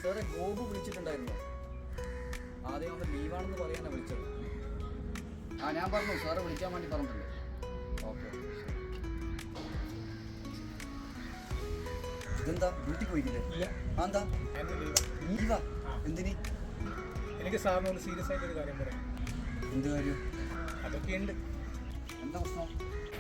സാറേ ഗോപു വിളിച്ചിട്ടുണ്ടായിരുന്നു. ആദ്യം അവൻ ലീവാണെന്ന് പറയാനാണ് വിളിച്ചത്. ഞാൻ പറഞ്ഞു സാറ് വിളിക്കാൻ വേണ്ടി പറഞ്ഞിട്ടുണ്ട്. ഓക്കെ. ഇതെന്താ ഡ്യൂട്ടി പോയിക്കില്ലേ? എന്താ ലീവാ? എന്തിന്? എനിക്ക് സാറിനോട് സീരിയസ് ആയിട്ടൊരു കാര്യം പറയാം. എന്ത് കാര്യം? അതൊക്കെ ഉണ്ട്. എന്താ പ്രശ്നം?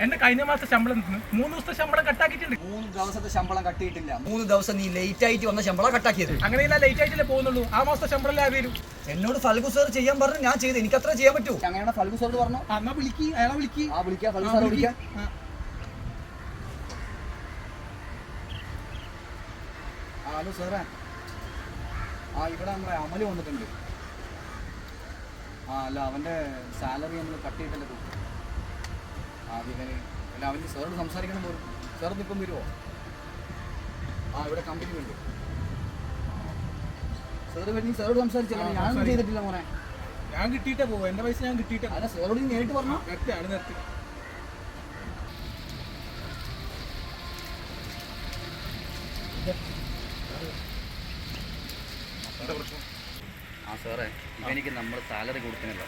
എന്റെ കഴിഞ്ഞ മാസത്തെ ശമ്പളം 3 ദിവസത്തെ ശമ്പളം കട്ടാക്കിയിട്ടുണ്ട്. 3 ദിവസത്തെ ശമ്പളം കട്ടിയിട്ടില്ല. 3 ദിവസം നീ ലേറ്റ് ആയിട്ട് വന്ന ശമ്പളം കട്ടാക്കിയത്. അങ്ങനെയല്ല, ലേറ്റ് ആയിട്ടല്ലേ പോകുന്നുള്ളൂ. ആ മാസത്തെ ശമ്പളം വരും. എന്നോട് ഫൽഗു സാർ ചെയ്യാൻ പറഞ്ഞു, ഞാൻ ചെയ്ത്. എനിക്ക് അത്ര ചെയ്യാൻ പറ്റൂ. അങ്ങനെയാണ് ഫൽഗു സാർ പറഞ്ഞു. എന്നാ വിളിക്ക്, അയാളെ വിളിക്ക്. വിളിക്കാം, ഫൽഗു സാർ വിളിക്കാം. ഹലോ സാറേ, ഇവിടെ നമ്മുടെ അമല് വന്നിട്ടുണ്ട്. അല്ല, അവൻ്റെ സാലറി നമ്മൾ കട്ട് ചെയ്തിട്ടല്ലേ കൊടുക്കും. അതിവന് അല്ല, അവന് സാറോട് സംസാരിക്കണം പോലും. സാറിന് ഇപ്പം വരുമോ? ഇവിടെ കമ്പനി ഉണ്ട്. സാറ് വരുന്ന സാറോട് സംസാരിച്ചാൽ ഞാനൊന്നും ചെയ്തിട്ടില്ല മോനെ. ഞാൻ കിട്ടിയിട്ടേ പോകും. എൻ്റെ പൈസ ഞാൻ കിട്ടിയിട്ടേ. അല്ല, സാറോട് നേരിട്ട് പറഞ്ഞോ. നിർത്തി നിർത്തി. സാറേ, ഇവനിക്ക് നമ്മൾ സാലറി കൊടുക്കണല്ലോ.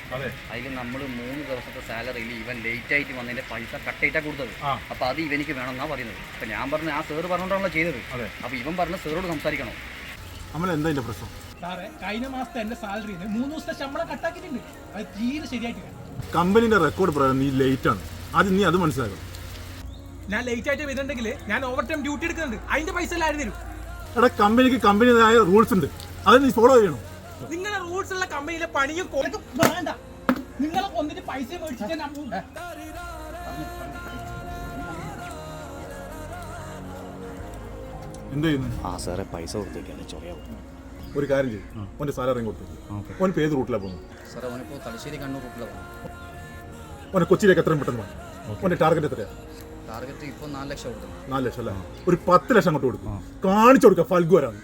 അതിൽ നമ്മൾ 3 ദിവസത്തെ സാലറിയിൽ ഇവൻ ലേറ്റ് ആയിട്ട് വന്നതിന്റെ പൈസ കട്ടായിട്ടാണ് കൊടുത്തത്. അപ്പൊ അത് ഇവനിക്ക് വേണമെന്നാ പറയുന്നത്. അപ്പൊ ഞാൻ പറഞ്ഞു, ആ സാറ് പറഞ്ഞോണ്ടാണല്ലോ ചെയ്തത്. അപ്പൊ ഇവൻ പറഞ്ഞ സാറോട് സംസാരിക്കണോ? എന്താ പ്രശ്നം? സാറേ, കഴിഞ്ഞ മാസത്തെ എന്റെ സാലറി 3 ദിവസത്തെ ശമ്പളം കട്ടാക്കിയിട്ടുണ്ട്. അത് തീരെ ശരിയായിട്ടില്ല. കമ്പനിയുടെ റെക്കോർഡ് പറയാൻ നീ ലേറ്റ് ആണ്. ആദ്യം നീ അത് മനസ്സിലാക്കണം. ഞാൻ ലേറ്റ് ആയിട്ട് വരുന്നുണ്ടെങ്കിൽ ഞാൻ ഓവർ ടൈം ഡ്യൂട്ടി എടുക്കുന്നുണ്ട്. അതിന്റെ പൈസ എല്ലാം തരും. എടാ, കമ്പനിക്ക് കമ്പനിയുടേതായ റൂൾസ് ഉണ്ട്. അത് നീ ഫോളോ ചെയ്യണം. നിങ്ങളുടെ റൂൾസ് ഉള്ള കമ്പനിയിലെ പണിയും വേണ്ട. നിങ്ങളെ കൊന്നിട്ട് പൈസ മേടിച്ചിട്ട് എന്ത് ചെയ്യുന്നു? സാറേ, പൈസ കൊടുത്തേക്കാണ് ചൊറിയാവും. ഒരു കാര്യം ചെയ്യും, ഓൻ്റെ സാലറി കൊടുത്തു. ഓനിപ്പോൾ ഏത് റൂട്ടിലാണ് പോകുന്നത്? സാറേ, ഓനിപ്പോൾ തലശ്ശേരി കണ്ണൂർ റൂട്ടിലാണ് പോകുന്നത്. ഓനെ കൊച്ചിയിലേക്ക് എത്രയും പെട്ടെന്ന് പോകാം. ഓൻ്റെ ടാർഗറ്റ് എത്രയാണ്? ടാർഗറ്റ് ഇപ്പോൾ 4 ലക്ഷം കൊടുക്കും. 4 ലക്ഷം അല്ലേ? ഒരു 10 ലക്ഷം അങ്ങോട്ട് കൊടുക്കും. കാണിച്ചു കൊടുക്കുക ഫൽഗു വരാണ്.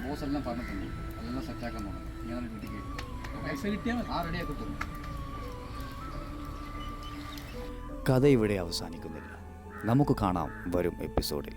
ബോസ് എല്ലാം പറഞ്ഞിട്ടുണ്ട്. അതെല്ലാം സെറ്റാക്കാൻ പോകണം. ഞാൻ വീട്ടിലേക്ക് റെഡിയാക്കി പോകും. കഥ ഇവിടെ അവസാനിക്കുന്നില്ല. നമുക്ക് കാണാം വരും എപ്പിസോഡിൽ.